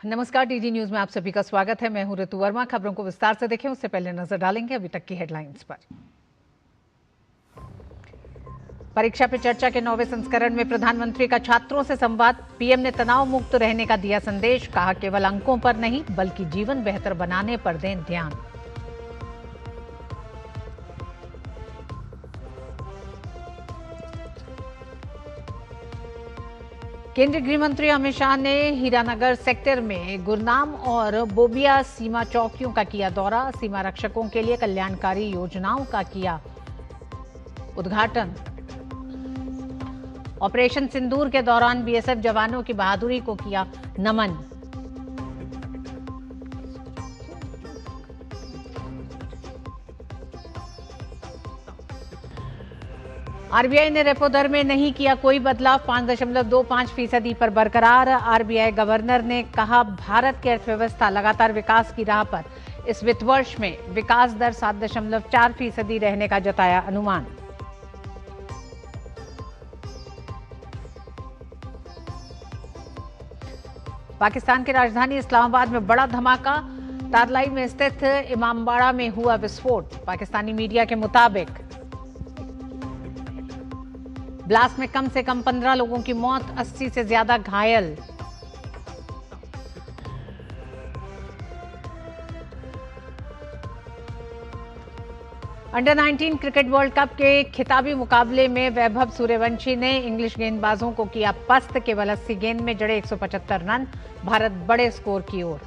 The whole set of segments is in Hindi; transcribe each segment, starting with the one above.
नमस्कार, डीडी न्यूज में आप सभी का स्वागत है। मैं हूं ऋतु वर्मा। खबरों को विस्तार से देखें उससे पहले नजर डालेंगे अभी तक की हेडलाइंस पर। परीक्षा पे चर्चा के 9वें संस्करण में प्रधानमंत्री का छात्रों से संवाद। पीएम ने तनाव मुक्त रहने का दिया संदेश। कहा, केवल अंकों पर नहीं बल्कि जीवन बेहतर बनाने पर दें ध्यान। केंद्रीय गृह मंत्री अमित शाह ने हीरानगर सेक्टर में गुरनाम और बोबिया सीमा चौकियों का किया दौरा। सीमा रक्षकों के लिए कल्याणकारी योजनाओं का किया उद्घाटन। ऑपरेशन सिंदूर के दौरान बीएसएफ जवानों की बहादुरी को किया नमन। आरबीआई ने रेपो दर में नहीं किया कोई बदलाव, 5.25% पर बरकरार। आरबीआई गवर्नर ने कहा, भारत की अर्थव्यवस्था लगातार विकास की राह पर। इस वित्त वर्ष में विकास दर 7.4% रहने का जताया अनुमान। पाकिस्तान की राजधानी इस्लामाबाद में बड़ा धमाका। तारलाई में स्थित इमामबाड़ा में हुआ विस्फोट। पाकिस्तानी मीडिया के मुताबिक ब्लास्ट में कम से कम 15 लोगों की मौत, 80 से ज्यादा घायल। अंडर-19 क्रिकेट वर्ल्ड कप के खिताबी मुकाबले में वैभव सूर्यवंशी ने इंग्लिश गेंदबाजों को किया पस्त। केवल 80 गेंद में जड़े 175 रन। भारत बड़े स्कोर की ओर।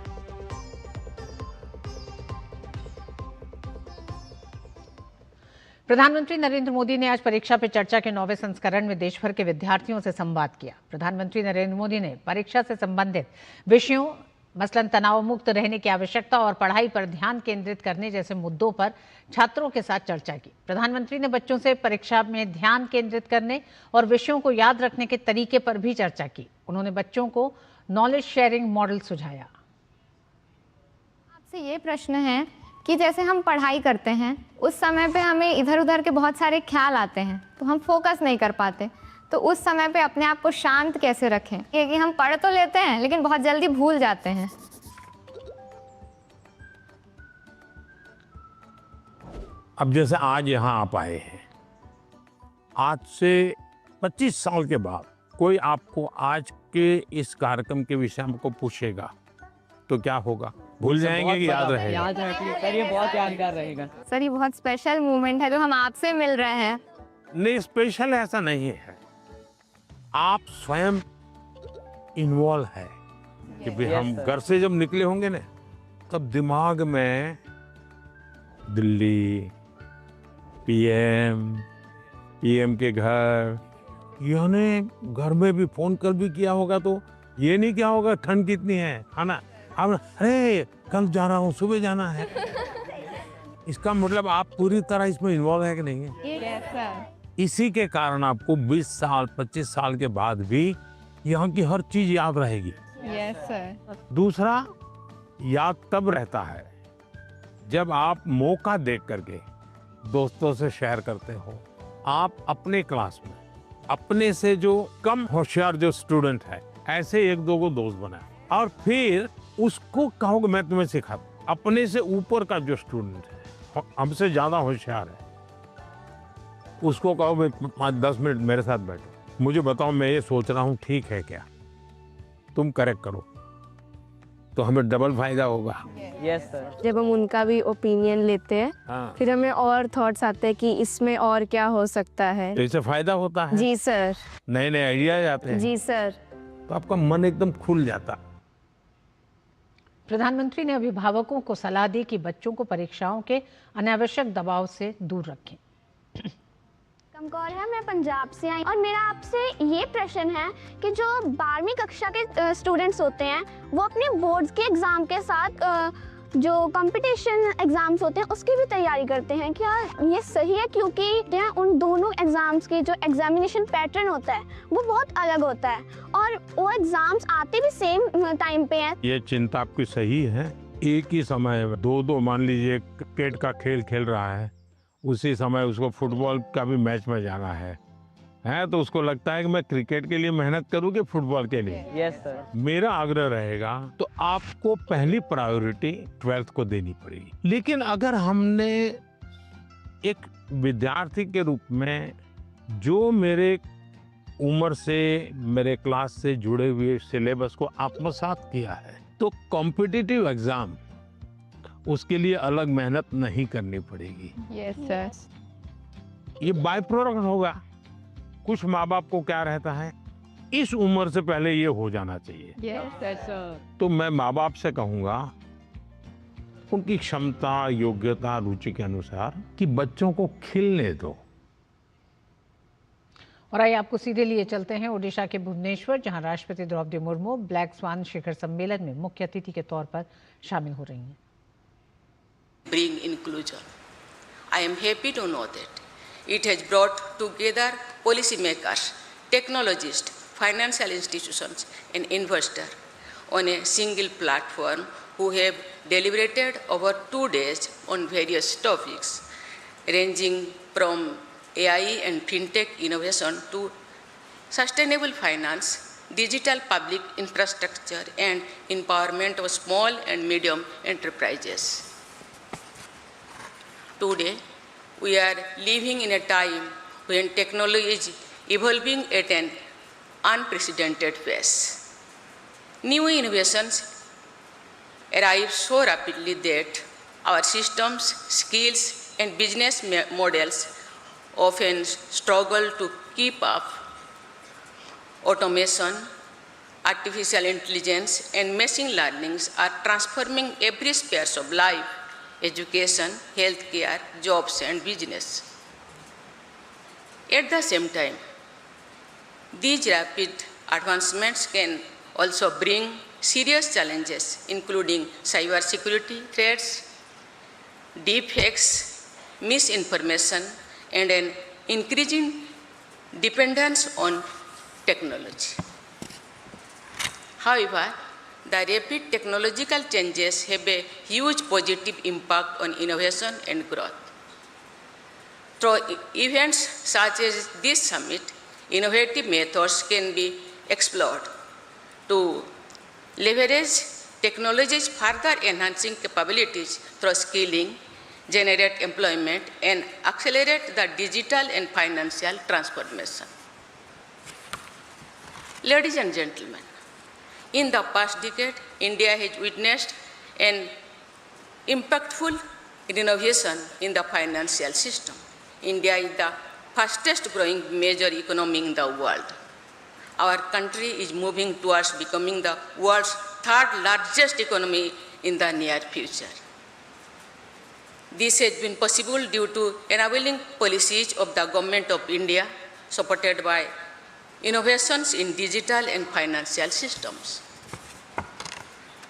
प्रधानमंत्री नरेंद्र मोदी ने आज परीक्षा पे चर्चा के 9वें संस्करण में देश भर के विद्यार्थियों से संवाद किया। प्रधानमंत्री नरेंद्र मोदी ने परीक्षा से संबंधित विषयों मसलन तनाव मुक्त रहने की आवश्यकता और पढ़ाई पर ध्यान केंद्रित करने जैसे मुद्दों पर छात्रों के साथ चर्चा की। प्रधानमंत्री ने बच्चों से परीक्षा में ध्यान केंद्रित करने और विषयों को याद रखने के तरीके पर भी चर्चा की। उन्होंने बच्चों को नॉलेज शेयरिंग मॉडल सुझाया। आपसे ये प्रश्न है कि जैसे हम पढ़ाई करते हैं उस समय पे हमें इधर उधर के बहुत सारे ख्याल आते हैं तो हम फोकस नहीं कर पाते, तो उस समय पे अपने आप को शांत कैसे रखें? क्योंकि हम पढ़ तो लेते हैं लेकिन बहुत जल्दी भूल जाते हैं। अब जैसे आज यहाँ आप आए हैं, आज से 25 साल के बाद कोई आपको आज के इस कार्यक्रम के विषय में को पूछेगा तो क्या होगा? भूल जाएंगे कि याद रहेगा? याद रखिए सर, ये बहुत यादगार रहेगा। सर, ये बहुत स्पेशल मोमेंट है जो हम आपसे मिल रहे हैं। नहीं, स्पेशल ऐसा नहीं है, आप स्वयं इन्वॉल्व है कि भाई हम घर से जब निकले होंगे ना तब दिमाग में दिल्ली, पीएम के घर, यानी घर में भी फोन कर भी किया होगा तो ये नहीं क्या होगा ठंड कितनी है, खाना, अरे कल जा रहा हूँ, सुबह जाना है। इसका मतलब आप पूरी तरह इसमें इन्वॉल्व है कि नहीं है? Yes sir. इसी के कारण आपको 20 साल 25 साल के बाद भी यहाँ की हर चीज याद रहेगी। Yes sir. दूसरा, याद तब रहता है जब आप मौका देख करके दोस्तों से शेयर करते हो। आप अपने क्लास में अपने से जो कम होशियार जो स्टूडेंट है ऐसे एक दो को दोस्त बनाए और फिर उसको कहोगे मैं तुम्हें सिखा। अपने से ऊपर का जो स्टूडेंट है हमसे ज्यादा होशियार है उसको कहो मैं 5-10 मिनट मेरे साथ बैठो, मुझे बताओ मैं ये सोच रहा हूँ ठीक है क्या, तुम करेक्ट करो, तो हमें डबल फायदा होगा। Yes sir. जब हम उनका भी ओपिनियन लेते हैं हाँ। फिर हमें और थॉट्स आते हैं कि इसमें और क्या हो सकता है। तो इससे फायदा होता है। जी सर। नए नए आइडियाज आते हैं। जी सर। तो आपका मन एकदम खुल जाता। प्रधानमंत्री ने अभिभावकों को सलाह दी कि बच्चों को परीक्षाओं के अनावश्यक दबाव से दूर रखें। कमकौर है, मैं पंजाब से आई और मेरा आपसे ये प्रश्न है कि जो 12वीं कक्षा के स्टूडेंट्स होते हैं वो अपने बोर्ड्स के एग्ज़ाम के साथ जो कंपटीशन एग्ज़ाम्स होते हैं उसकी भी तैयारी करते हैं। क्या ये सही है? क्योंकि उन दोनों एग्ज़ाम्स के जो एग्जामिनेशन पैटर्न होता है वो बहुत अलग होता है और वो एग्ज़ाम्स आते भी सेम टाइम पे हैं। ये चिंता आपकी सही है। एक ही समय में दो मान लीजिए क्रिकेट का खेल खेल रहा है, उसी समय उसको फुटबॉल का भी मैच में जाना है, है तो उसको लगता है कि मैं क्रिकेट के लिए मेहनत करूं कि फुटबॉल के लिए। Yes sir. मेरा आग्रह रहेगा तो आपको पहली प्रायोरिटी 12th को देनी पड़ेगी। लेकिन अगर हमने एक विद्यार्थी के रूप में जो मेरे उम्र से मेरे क्लास से जुड़े हुए सिलेबस को आत्मसात किया है तो कॉम्पिटिटिव एग्जाम उसके लिए अलग मेहनत नहीं करनी पड़ेगी। Yes sir. ये बाय प्रोडक्ट होगा। कुछ माँ बाप को क्या रहता है इस उम्र से पहले ये हो जाना चाहिए। Yes sir. तो मैं माँ बाप से कहूंगा उनकी क्षमता योग्यता रुचि के अनुसार कि बच्चों को खिलने दो। और आइए आपको सीधे लिए चलते हैं ओडिशा के भुवनेश्वर, जहां राष्ट्रपति द्रौपदी मुर्मू ब्लैक स्वान शिखर सम्मेलन में मुख्य अतिथि के तौर पर शामिल हो रही हैं। Bring inclusion. I am happy to know that it has brought together policymakers, technologists, financial institutions, and investors on a single platform who have deliberated over 2 days on various topics, ranging from AI and fintech innovation to sustainable finance, digital public infrastructure, and empowerment of small and medium enterprises. Today, we are living in a time when technology is evolving at an unprecedented pace. New innovations arrive so rapidly that our systems, skills, and business models often struggle to keep up. Automation, artificial intelligence, and machine learning are transforming every sphere of life: education, healthcare, jobs, and business. At the same time, these rapid advancements can also bring serious challenges, including cybersecurity threats, deepfakes, misinformation, and an increasing dependence on technology. However, the rapid technological changes have a huge positive impact on innovation and growth. Through events such as this summit, innovative methods can be explored to leverage technology's further enhancing capabilities through skilling, generate employment, and accelerate the digital and financial transformation. Ladies and gentlemen, in the past decade, India has witnessed an impactful innovation in the financial system. India is the fastest growing major economy in the world. Our country is moving towards becoming the world's third largest economy in the near future. This has been possible due to enabling policies of the Government of India, supported by innovations in digital and financial systems.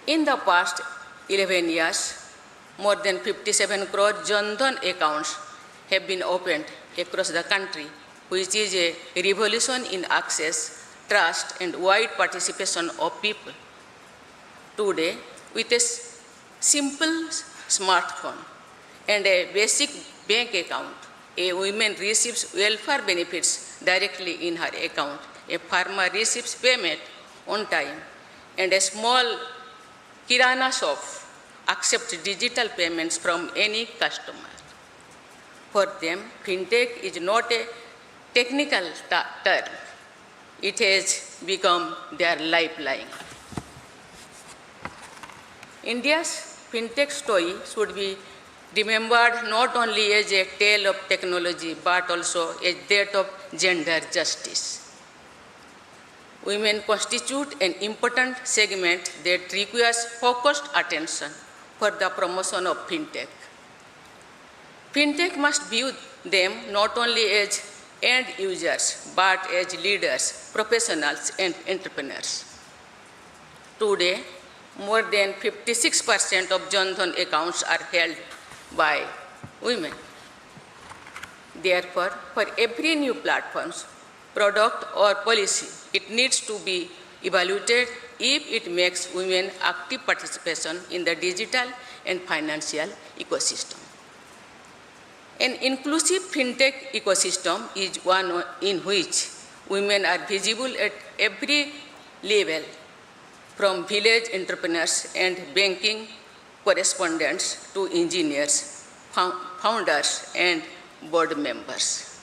In the past 11 years, more than 57 crore Jan Dhan accounts have been opened across the country, which is a revolution in access, trust, and wide participation of people. Today, with a simple smartphone and a basic bank account, a woman receives welfare benefits directly in her account, a farmer receives payment on time, and a small kirana shop accepts digital payments from any customer. For them, fintech is not a technical term. It has become their lifeline. India's fintech story should be remembered not only as a tale of technology, but also as that of gender justice. Women constitute an important segment that requires focused attention for the promotion of fintech. Fintech must view them not only as end users, but as leaders, professionals, and entrepreneurs. Today, more than 56% of Jan Dhan accounts are held by women. Therefore, for every new platform, product, or policy, it needs to be evaluated if it makes women active participation in the digital and financial ecosystem. An inclusive fintech ecosystem is one in which women are visible at every level, from village entrepreneurs and banking correspondents to engineers, founders, and board members.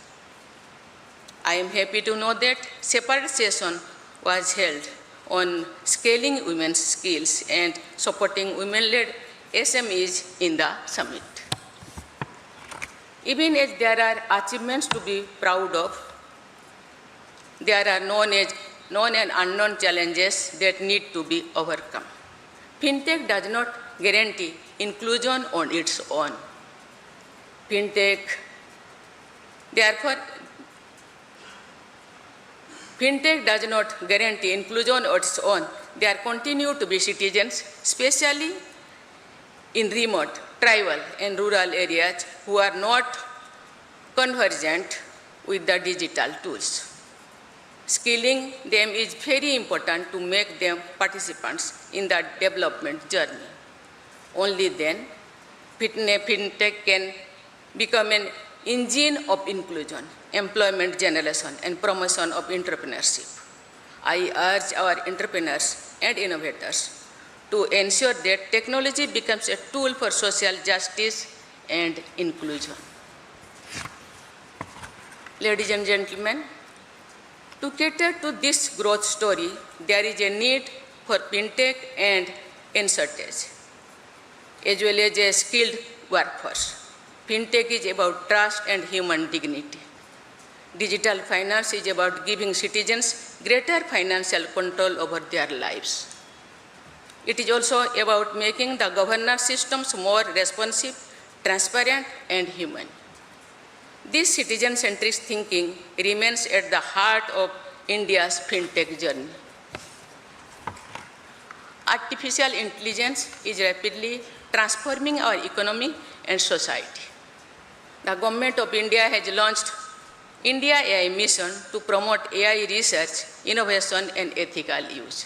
I am happy to know that separate session was held on scaling women's skills and supporting women-led SMEs in the summit. Even as there are achievements to be proud of, there are known and unknown challenges that need to be overcome. Fintech does not guarantee inclusion on its own. Fintech does not guarantee inclusion on its own. There continue to be citizens, especially in remote, tribal, and rural areas, who are not conversant with the digital tools. Skilling them is very important to make them participants in the development journey. Only then, fintech can become an engine of inclusion, employment generation, and promotion of entrepreneurship. I urge our entrepreneurs and innovators to ensure that technology becomes a tool for social justice and inclusion. Ladies and gentlemen, to cater to this growth story, there is a need for fintech and insurtech, as well as a skilled workforce. Fintech is about trust and human dignity. Digital finance is about giving citizens greater financial control over their lives. It is also about making the governance systems more responsive, transparent, and human. This citizen-centric thinking remains at the heart of India's fintech journey. Artificial intelligence is rapidly transforming our economy and society. The Government of India has launched India AI Mission to promote AI research, innovation, and ethical use.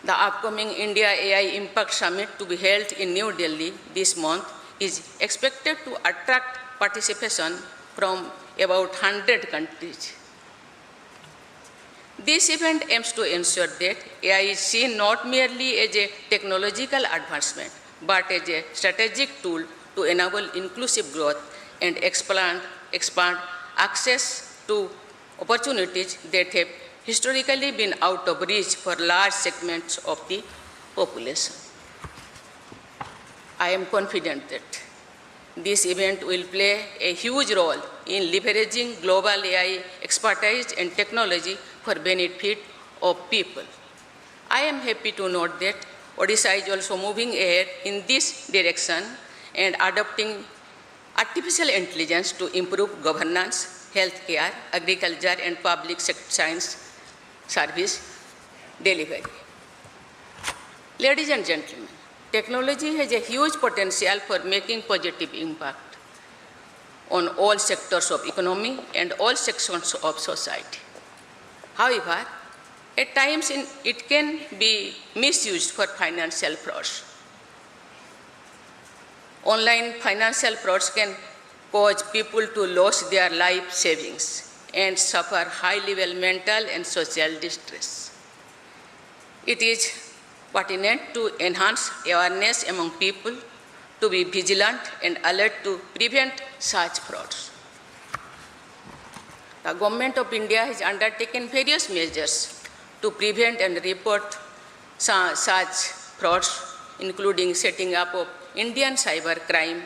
The upcoming India AI Impact Summit to be held in New Delhi this month is expected to attract participation from about 100 countries. This event aims to ensure that AI is seen not merely as a technological advancement, but as a strategic tool to enable inclusive growth and expand access to opportunities that have historically been out of reach for large segments of the population. I am confident that this event will play a huge role in leveraging global AI expertise and technology for benefit of people. I am happy to note that Odisha is also moving ahead in this direction and adopting artificial intelligence to improve governance, healthcare, agriculture, and public science service delivery. Ladies and gentlemen, technology has a huge potential for making positive impact on all sectors of economy and all sections of society. However, at times it can be misused for financial frauds. Online financial frauds can cause people to lose their life savings and suffer high-level mental and social distress. It is pertinent to enhance awareness among people, to be vigilant and alert to prevent such frauds. The Government of India has undertaken various measures to prevent and report such frauds, including setting up of Indian Cyber Crime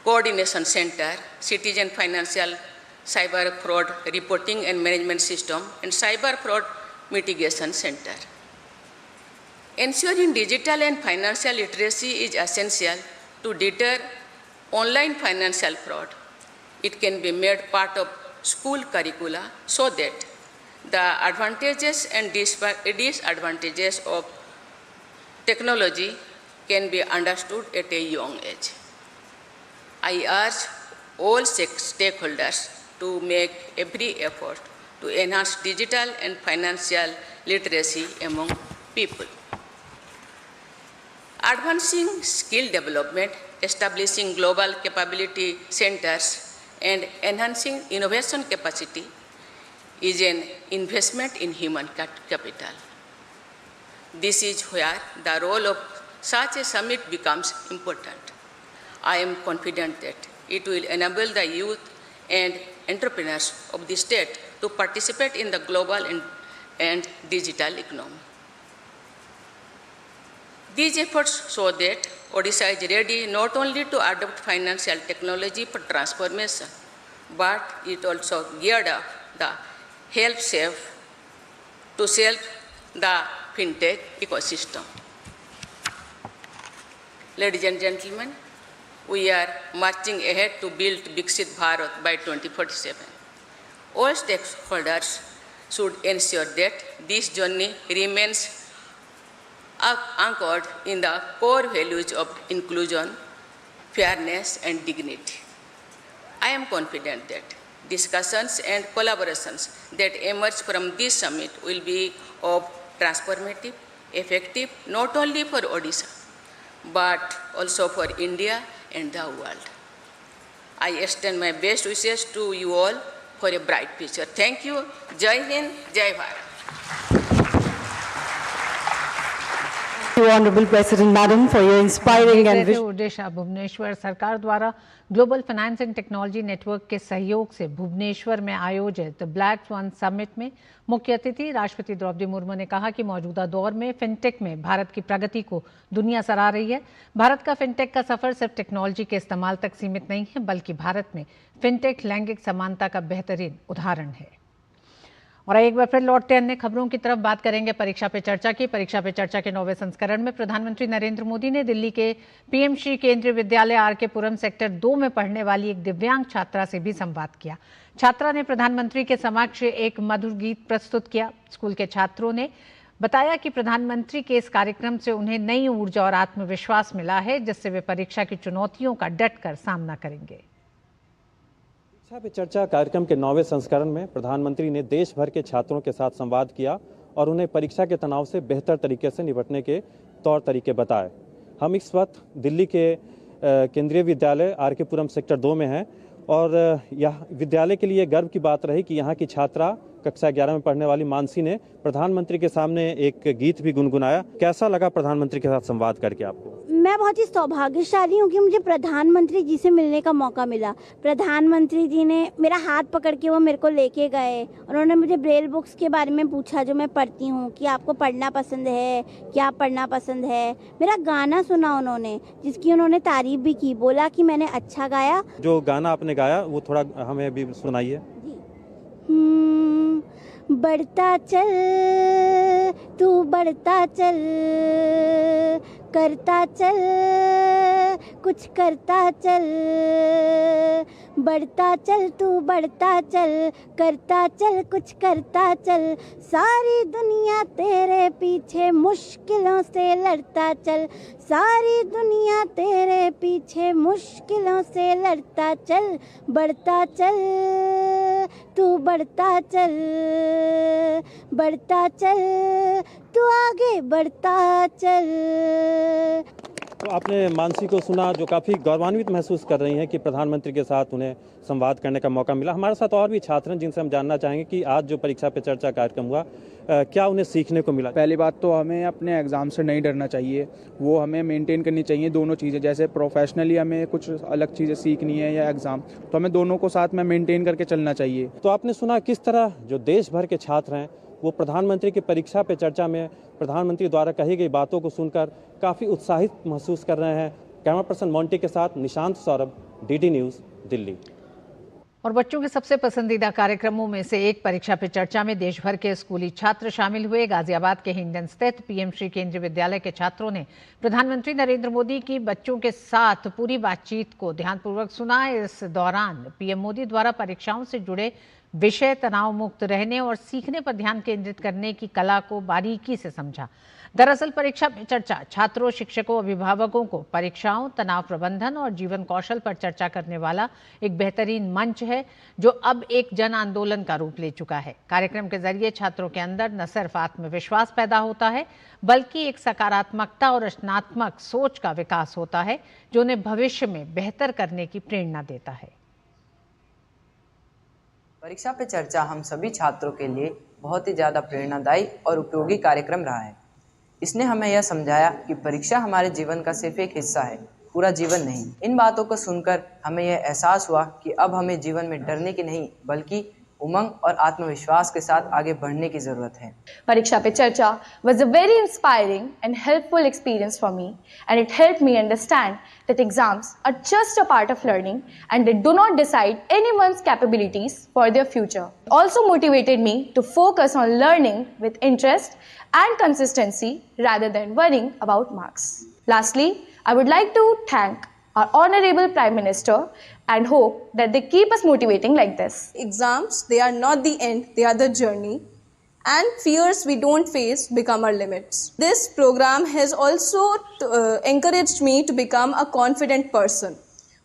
Coordination Center, Citizen Financial Cyber Fraud Reporting and Management System, and Cyber Fraud Mitigation Center. Ensuring digital and financial literacy is essential to deter online financial fraud. It can be made part of school curricula so that the advantages and disadvantages of technology can be understood at a young age. I urge all stakeholders to make every effort to enhance digital and financial literacy among people. Advancing skill development establishing global capability centers and enhancing innovation capacity is an investment in human capital. This is where the role of such a summit becomes important. I am confident that it will enable the youth and entrepreneurs of the state to participate in the global and digital economy. These efforts show that Odisha is ready not only to adopt financial technology for transformation, but it also geared up the help shape the fintech ecosystem. Ladies and gentlemen, we are marching ahead to build Viksit Bharat by 2047. All stakeholders should ensure that this journey remains anchored in the core values of inclusion, fairness, and dignity. I am confident that discussions and collaborations that emerge from this summit will be of transformative, effective, not only for Odisha, but also for India and the world. I extend my best wishes to you all for a bright future. Thank you. Jai Hind, Jai Bharat. Thank you, Honorable President Madam, for your inspiring and Odisha Bhubaneswar सरकार द्वारा global finance and technology network के सहयोग से भुवनेश्वर में आयोजित ब्लैक स्वान समिट में मुख्य अतिथि राष्ट्रपति द्रौपदी मुर्मू ने कहा कि मौजूदा दौर में फिनटेक में भारत की प्रगति को दुनिया सराह रही है। भारत का फिनटेक का सफर सिर्फ टेक्नोलॉजी के इस्तेमाल तक सीमित नहीं है, बल्कि भारत में फिनटेक लैंगिक समानता का बेहतरीन उदाहरण है। और एक बार फिर लौटते अन्य खबरों की तरफ बात करेंगे परीक्षा पे चर्चा की। परीक्षा पे चर्चा के 9वें संस्करण में प्रधानमंत्री नरेंद्र मोदी ने दिल्ली के पीएमश्री केंद्रीय विद्यालय आर.के. पुरम सेक्टर 2 में पढ़ने वाली एक दिव्यांग छात्रा से भी संवाद किया। छात्रा ने प्रधानमंत्री के समक्ष एक मधुर गीत प्रस्तुत किया। स्कूल के छात्रों ने बताया कि प्रधानमंत्री के इस कार्यक्रम से उन्हें नई ऊर्जा और आत्मविश्वास मिला है, जिससे वे परीक्षा की चुनौतियों का डटकर सामना करेंगे। परीक्षा पे चर्चा कार्यक्रम के 9वें संस्करण में प्रधानमंत्री ने देश भर के छात्रों के साथ संवाद किया और उन्हें परीक्षा के तनाव से बेहतर तरीके से निपटने के तौर तरीके बताए। हम इस वक्त दिल्ली के केंद्रीय विद्यालय आर.के. पुरम सेक्टर 2 में हैं और यह विद्यालय के लिए गर्व की बात रही कि यहाँ की छात्रा कक्षा 11 में पढ़ने वाली मानसी ने प्रधानमंत्री के सामने एक गीत भी गुनगुनाया। कैसा लगा प्रधानमंत्री के साथ संवाद करके आपको? मैं बहुत ही सौभाग्यशाली हूँ कि मुझे प्रधानमंत्री जी से मिलने का मौका मिला। प्रधानमंत्री जी ने मेरा हाथ पकड़ के वो मेरे को लेके गए और उन्होंने मुझे ब्रेल बुक्स के बारे में पूछा जो मैं पढ़ती हूँ कि आपको पढ़ना पसंद है, क्या पढ़ना पसंद है। मेरा गाना सुना उन्होंने, जिसकी उन्होंने तारीफ भी की, बोला कि मैंने अच्छा गाया। जो गाना आपने गाया वो थोड़ा हमें भी सुनाइए। बढ़ता चल तू बढ़ता चल, करता चल कुछ करता चल, बढ़ता चल तू बढ़ता चल, करता चल कुछ करता चल, सारी दुनिया तेरे पीछे मुश्किलों से लड़ता चल, सारी दुनिया तेरे पीछे मुश्किलों से लड़ता चल, बढ़ता चल तू बढ़ता चल, बढ़ता चल तू आगे बढ़ता चल। तो आपने मानसी को सुना जो काफ़ी गौरवान्वित महसूस कर रही हैं कि प्रधानमंत्री के साथ उन्हें संवाद करने का मौका मिला। हमारे साथ और भी छात्र हैं जिनसे हम जानना चाहेंगे कि आज जो परीक्षा पे चर्चा कार्यक्रम हुआ क्या उन्हें सीखने को मिला। पहली बात तो हमें अपने एग्ज़ाम से नहीं डरना चाहिए, वो हमें मेंटेन करनी चाहिए दोनों चीज़ें। जैसे प्रोफेशनली हमें कुछ अलग चीज़ें सीखनी है या एग्ज़ाम, तो हमें दोनों को साथ में मेंटेन करके चलना चाहिए। तो आपने सुना किस तरह जो देश भर के छात्र हैं वो प्रधानमंत्री की परीक्षा पे चर्चा में प्रधानमंत्री द्वारा कही गई बातों को सुनकर काफ़ी उत्साहित महसूस कर रहे हैं। कैमरा पर्सन मोंटी के साथ निशांत सौरभ, डीडी न्यूज़, दिल्ली। और बच्चों के सबसे पसंदीदा कार्यक्रमों में से एक परीक्षा पे चर्चा में देश भर के स्कूली छात्र शामिल हुए। गाजियाबाद के हिंडन स्थित पीएमश्री केंद्रीय विद्यालय के छात्रों ने प्रधानमंत्री नरेंद्र मोदी की बच्चों के साथ पूरी बातचीत को ध्यानपूर्वक सुना। इस दौरान पीएम मोदी द्वारा परीक्षाओं से जुड़े विषय तनाव मुक्त रहने और सीखने पर ध्यान केंद्रित करने की कला को बारीकी से समझा। दरअसल परीक्षा पे चर्चा छात्रों, शिक्षकों, अभिभावकों को परीक्षाओं, तनाव प्रबंधन और जीवन कौशल पर चर्चा करने वाला एक बेहतरीन मंच है, जो अब एक जन आंदोलन का रूप ले चुका है। कार्यक्रम के जरिए छात्रों के अंदर न सिर्फ आत्मविश्वास पैदा होता है, बल्कि एक सकारात्मकता और रचनात्मक सोच का विकास होता है, जो उन्हें भविष्य में बेहतर करने की प्रेरणा देता है। परीक्षा पे चर्चा हम सभी छात्रों के लिए बहुत ही ज़्यादा प्रेरणादायी और उपयोगी कार्यक्रम रहा है। इसने हमें यह समझाया कि परीक्षा हमारे जीवन का सिर्फ एक हिस्सा है, पूरा जीवन नहीं। इन बातों को सुनकर हमें यह एहसास हुआ कि अब हमें जीवन में डरने की नहीं, बल्कि उमंग और आत्मविश्वास के साथ आगे बढ़ने की जरूरत है। परीक्षा पे चर्चा was a very inspiring and helpful experience for me, and it helped me understand that exams are just a part of learning and they do not decide anyone's capabilities for their future. It also motivated me to focus on learning with interest and consistency rather than worrying about marks. Lastly, I would like to thank our Honorable Prime Minister and hope that they keep us motivating like this. Exams, they are not the end, they are the journey. And fears we don't face become our limits. This program has also encouraged me to become a confident person.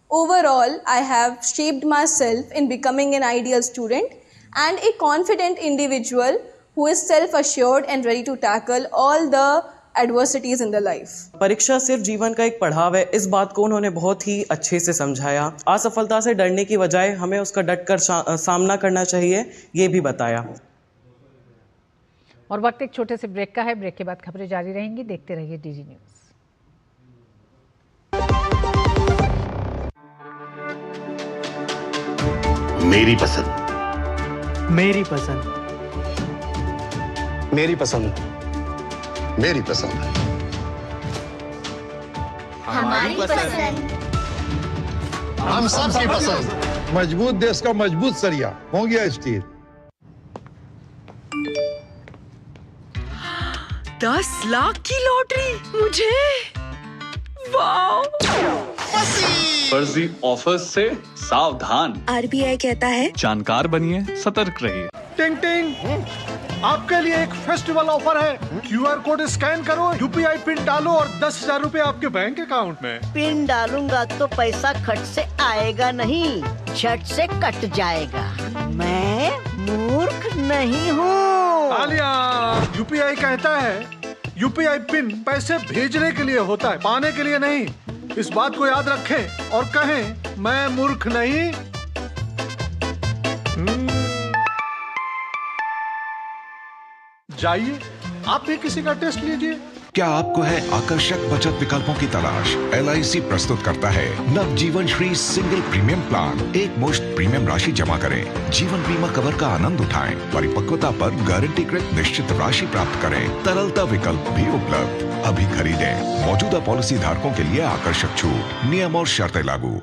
Overall, I have shaped myself in becoming an ideal student and a confident individual who is self-assured and ready to tackle all the adversities in the life. परीक्षा सिर्फ जीवन का एक पड़ाव है, इस बात को उन्होंने बहुत ही अच्छे से समझाया। असफलता से डरने की बजाय हमें उसका डटकर सामना करना चाहिए, ये भी बताया। और वक्त एक छोटे से ब्रेक का है। ब्रेक के बाद खबरें जारी रहेंगी, देखते रहिए डीजी न्यूज। मेरी पसंद, मेरी पसंद, मेरी पसंद, मेरी पसंद, हमारी पसंद, हम सबकी पसंद। मजबूत देश का मजबूत सरिया हो गया स्टील। 10 लाख की लॉटरी मुझे, वाह! फर्जी ऑफर्स से सावधान। आरबीआई कहता है जानकार बनिए, सतर्क रहिए। टिंग टिंग, आपके लिए एक फेस्टिवल ऑफर है। क्यूआर कोड स्कैन करो, यूपीआई पिन डालो और 10,000 रुपए आपके बैंक अकाउंट में। पिन डालूंगा तो पैसा खट से आएगा नहीं, झट से कट जाएगा। मैं मूर्ख नहीं हूँ। आलिया, यूपीआई कहता है यूपीआई पिन पैसे भेजने के लिए होता है, पाने के लिए नहीं। इस बात को याद रखें और कहें मैं मूर्ख नहीं। जाइए, आप भी किसी का टेस्ट लीजिए। क्या आपको है आकर्षक बचत विकल्पों की तलाश? LIC प्रस्तुत करता है नव जीवन श्री सिंगल प्रीमियम प्लान। एक मुश्त प्रीमियम राशि जमा करें, जीवन बीमा कवर का आनंद उठाएं, परिपक्वता पर गारंटीकृत निश्चित राशि प्राप्त करें, तरलता विकल्प भी उपलब्ध। अभी खरीदें। मौजूदा पॉलिसी धारकों के लिए आकर्षक छूट, नियम और शर्तें लागू।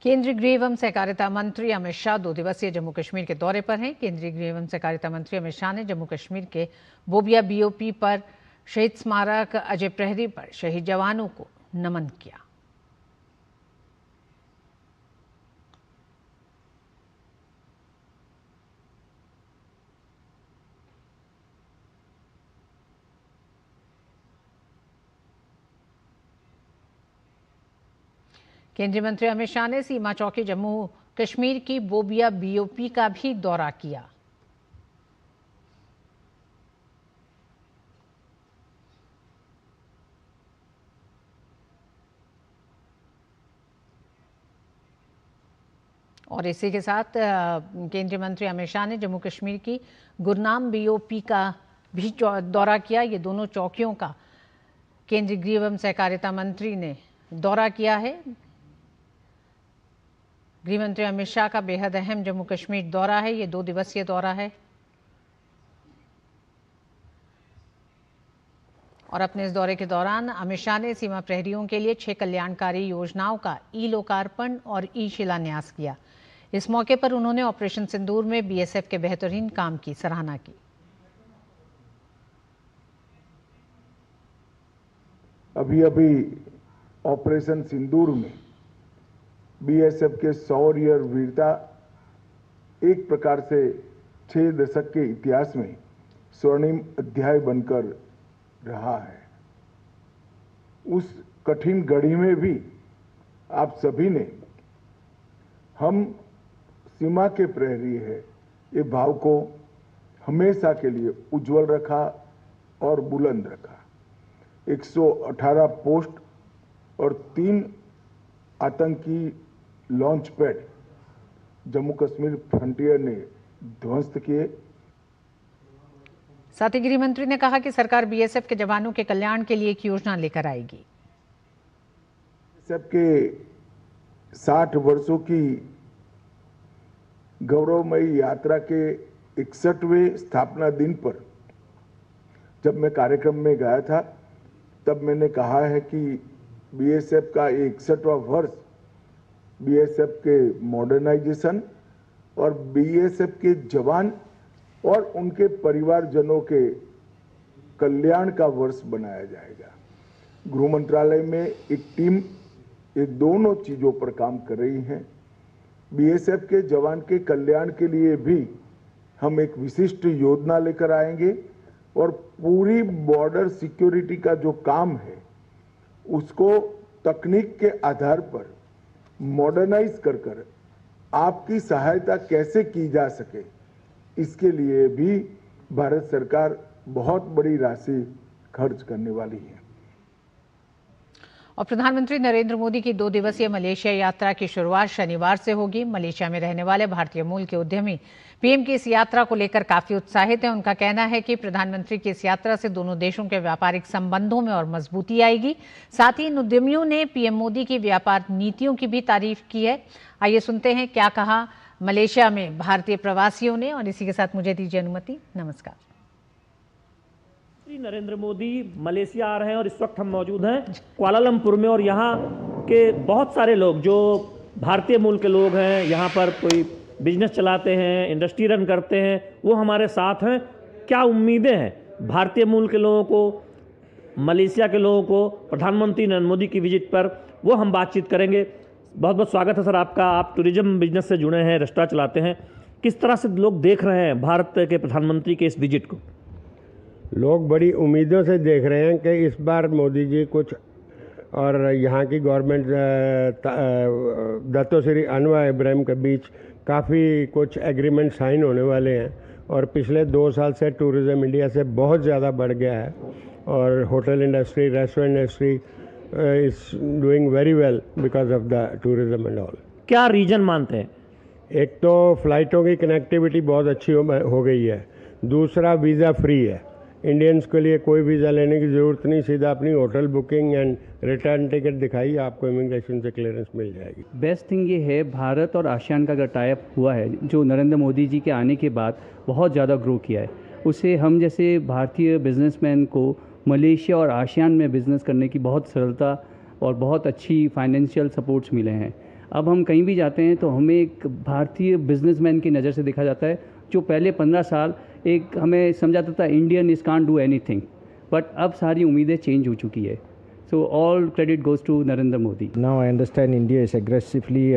केंद्रीय गृह एवं सहकारिता मंत्री अमित शाह 2 दिवसीय जम्मू कश्मीर के दौरे पर हैं। केंद्रीय गृह एवं सहकारिता मंत्री अमित शाह ने जम्मू कश्मीर के बोबिया BOP पर शहीद स्मारक अजय प्रहरी पर शहीद जवानों को नमन किया। केंद्रीय मंत्री अमित शाह ने सीमा चौकी जम्मू कश्मीर की बोबिया BOP का भी दौरा किया। और इसी के साथ केंद्रीय मंत्री अमित शाह ने जम्मू कश्मीर की गुरनाम BOP का भी दौरा किया। ये दोनों चौकियों का केंद्रीय गृह एवं सहकारिता मंत्री ने दौरा किया है। गृह मंत्री अमित शाह का बेहद अहम जम्मू कश्मीर दौरा है। ये 2 दिवसीय दौरा है और अपने इस दौरे के दौरान अमित शाह ने सीमा प्रहरियों के लिए 6 कल्याणकारी योजनाओं का लोकार्पण और शिलान्यास किया। इस मौके पर उन्होंने ऑपरेशन सिंदूर में BSF के बेहतरीन काम की सराहना की। अभी ऑपरेशन सिंदूर में बीएसएफ के शौर्य वीरता एक प्रकार से 6 दशक के इतिहास में स्वर्णिम अध्याय बनकर रहा है। उस कठिन घड़ी में भी आप सभी ने हम सीमा के प्रहरी है ये भाव को हमेशा के लिए उज्जवल रखा और बुलंद रखा। 118 पोस्ट और 3 आतंकी launch pad Jammu Kashmir frontier ने ध्वस्त किए। साथ ही गृह मंत्री ने कहा कि सरकार बीएसएफ के जवानों के कल्याण के लिए एक योजना लेकर आएगी। बीएसएफ के 60 वर्षों की गौरवमयी यात्रा के 61वें स्थापना दिन पर जब मैं कार्यक्रम में गया था तब मैंने कहा है कि बीएसएफ का 61वां वर्ष बीएसएफ के मॉडर्नाइजेशन और बीएसएफ के जवान और उनके परिवारजनों के कल्याण का वर्ष बनाया जाएगा। गृह मंत्रालय में एक टीम ये दोनों चीजों पर काम कर रही है। बीएसएफ के जवान के कल्याण के लिए भी हम एक विशिष्ट योजना लेकर आएंगे और पूरी बॉर्डर सिक्योरिटी का जो काम है उसको तकनीक के आधार पर मॉडर्नाइज कर आपकी सहायता कैसे की जा सके इसके लिए भी भारत सरकार बहुत बड़ी राशि खर्च करने वाली है। और प्रधानमंत्री नरेंद्र मोदी की 2 दिवसीय मलेशिया यात्रा की शुरुआत शनिवार से होगी। मलेशिया में रहने वाले भारतीय मूल के उद्यमी पीएम की इस यात्रा को लेकर काफी उत्साहित हैं। उनका कहना है कि प्रधानमंत्री की इस यात्रा से दोनों देशों के व्यापारिक संबंधों में और मजबूती आएगी। साथ ही इन उद्यमियों ने पीएम मोदी की व्यापार नीतियों की भी तारीफ की है। आइए सुनते हैं क्या कहा मलेशिया में भारतीय प्रवासियों ने। और इसी के साथ मुझे दीजिए अनुमति। नमस्कार। नरेंद्र मोदी मलेशिया आ रहे हैं और इस वक्त हम मौजूद हैं कुआलालंपुर में और यहाँ के बहुत सारे लोग जो भारतीय मूल के लोग हैं, यहाँ पर कोई बिजनेस चलाते हैं, इंडस्ट्री रन करते हैं, वो हमारे साथ हैं। क्या उम्मीदें हैं भारतीय मूल के लोगों को, मलेशिया के लोगों को प्रधानमंत्री नरेंद्र मोदी की विजिट पर, वो हम बातचीत करेंगे। बहुत बहुत स्वागत है सर आपका। आप टूरिज्म बिजनेस से जुड़े हैं, रेस्टोरेंट चलाते हैं, किस तरह से लोग देख रहे हैं भारत के प्रधानमंत्री के इस विजिट को? लोग बड़ी उम्मीदों से देख रहे हैं कि इस बार मोदी जी कुछ और यहाँ की गवर्नमेंट दातो श्री अनवर इब्राहिम के बीच काफ़ी कुछ एग्रीमेंट साइन होने वाले हैं और पिछले 2 साल से टूरिज़्म इंडिया से बहुत ज़्यादा बढ़ गया है और hotel industry, restaurant industry is doing very well because of the tourism and all. क्या रीजन मानते हैं? एक तो फ्लाइटों की कनेक्टिविटी बहुत अच्छी हो गई है, दूसरा वीज़ा फ्री है, इंडियंस के लिए कोई वीज़ा लेने की ज़रूरत नहीं, सीधा अपनी hotel booking and return ticket दिखाइए, आपको इमिग्रेशन से क्लियरेंस मिल जाएगी। बेस्ट थिंग ये है भारत और आसियान का अगर टाइप हुआ है जो नरेंद्र मोदी जी के आने के बाद बहुत ज़्यादा ग्रो किया है, उससे हम जैसे भारतीय बिजनेसमैन को मलेशिया और आसियान में बिज़नेस करने की बहुत सरलता और बहुत अच्छी फाइनेंशियल सपोर्ट्स मिले हैं। अब हम कहीं भी जाते हैं तो हमें एक भारतीय बिजनेसमैन की नज़र से देखा जाता है, जो पहले 15 साल एक हमें समझाता था Indian is can't do anything, but अब सारी उम्मीदें चेंज हो चुकी है। So all credit goes to Narendra Modi. Now I understand India is aggressively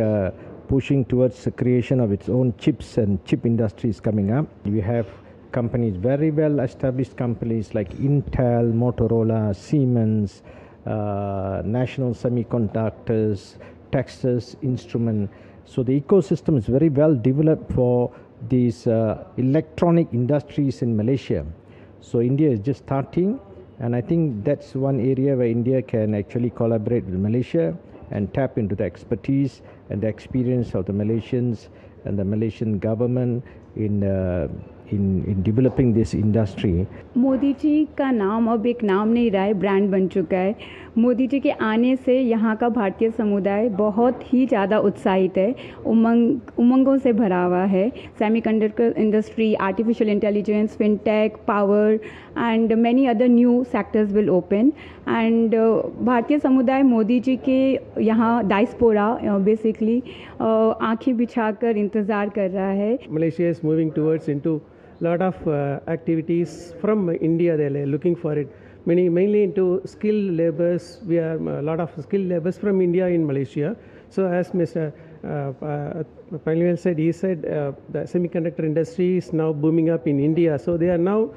pushing towards the creation of its own chips and chip industries coming up. We have companies, very well established companies like Intel, Motorola, Siemens, National Semiconductors, Texas Instruments. So the ecosystem is very well developed for these electronic industries in Malaysia. So India is just starting, and I think that's one area where India can actually collaborate with Malaysia and tap into the expertise and the experience of the Malaysians and the Malaysian government in developing this industry. Modi ji का नाम अब एक नाम नहीं रहा है, ब्रांड बन चुका है। मोदी जी के आने से यहाँ का भारतीय समुदाय बहुत ही ज़्यादा उत्साहित है, उमंगों से भरा हुआ है। Semiconductor industry, artificial intelligence, fintech, power and many other new sectors will open and भारतीय समुदाय मोदी जी के यहाँ डायस्पोरा बेसिकली आँखें बिछाकर इंतज़ार कर रहा है। Malaysia is moving towards into lot of activities from India. They are looking for it. Mainly into skilled laborers. We are a lot of skilled laborers from India in Malaysia. So as Mr. Panivel said, he said the semiconductor industry is now booming up in India. So they are now,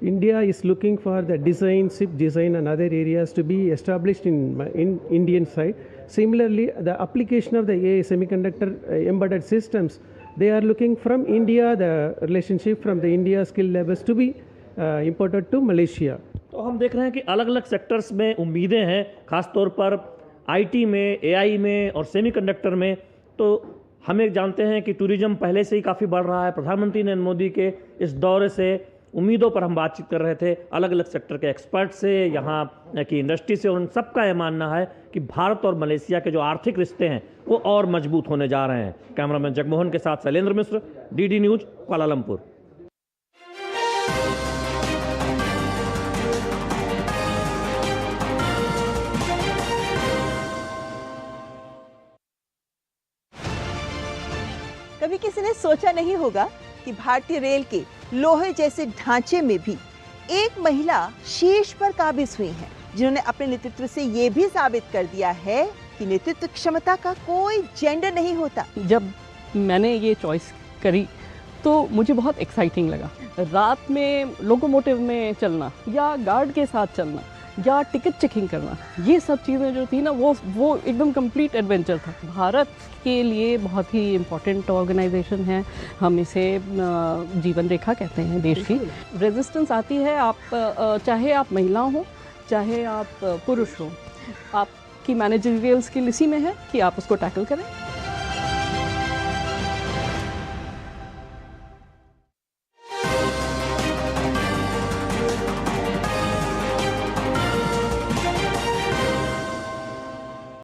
India is looking for the design, chip design and other areas to be established in Indian side. Similarly, the application of the AI semiconductor embedded systems, they are looking from India, the relationship from the India skill levels to be imported to Malaysia. तो हम देख रहे हैं कि अलग अलग सेक्टर्स में उम्मीदें हैं, खासतौर पर आईटी में, एआई में और सेमीकंडक्टर में। तो हमें जानते हैं कि टूरिज्म पहले से ही काफ़ी बढ़ रहा है। प्रधानमंत्री नरेंद्र मोदी के इस दौरे से उम्मीदों पर हम बातचीत कर रहे थे अलग अलग सेक्टर के एक्सपर्ट से, यहाँ की इंडस्ट्री से, और उन सबका यह मानना है कि भारत और मलेशिया के जो आर्थिक रिश्ते हैं वो और मजबूत होने जा रहे हैं। कैमरामैन जगमोहन के साथ शैलेंद्र मिश्र, डीडी न्यूज़, कुआलालंपुर। कभी किसी ने सोचा नहीं होगा कि भारतीय रेल के लोहे जैसे ढांचे में भी एक महिला शीर्ष पर काबिज हुई हैं, जिन्होंने अपने नेतृत्व से ये भी साबित कर दिया है कि नेतृत्व क्षमता का कोई जेंडर नहीं होता। जब मैंने ये चॉइस करी तो मुझे बहुत एक्साइटिंग लगा। रात में लोकोमोटिव में चलना या गार्ड के साथ चलना या टिकट चेकिंग करना, ये सब चीज़ें जो थी ना, वो एकदम कंप्लीट एडवेंचर था। भारत के लिए बहुत ही इम्पोर्टेंट ऑर्गेनाइजेशन है, हम इसे जीवन रेखा कहते हैं देश की। रेजिस्टेंस आती है, आप चाहे आप महिला हो चाहे आप पुरुष हो, आपकी मैनेजरियल स्किल इसी में है कि आप उसको टैकल करें।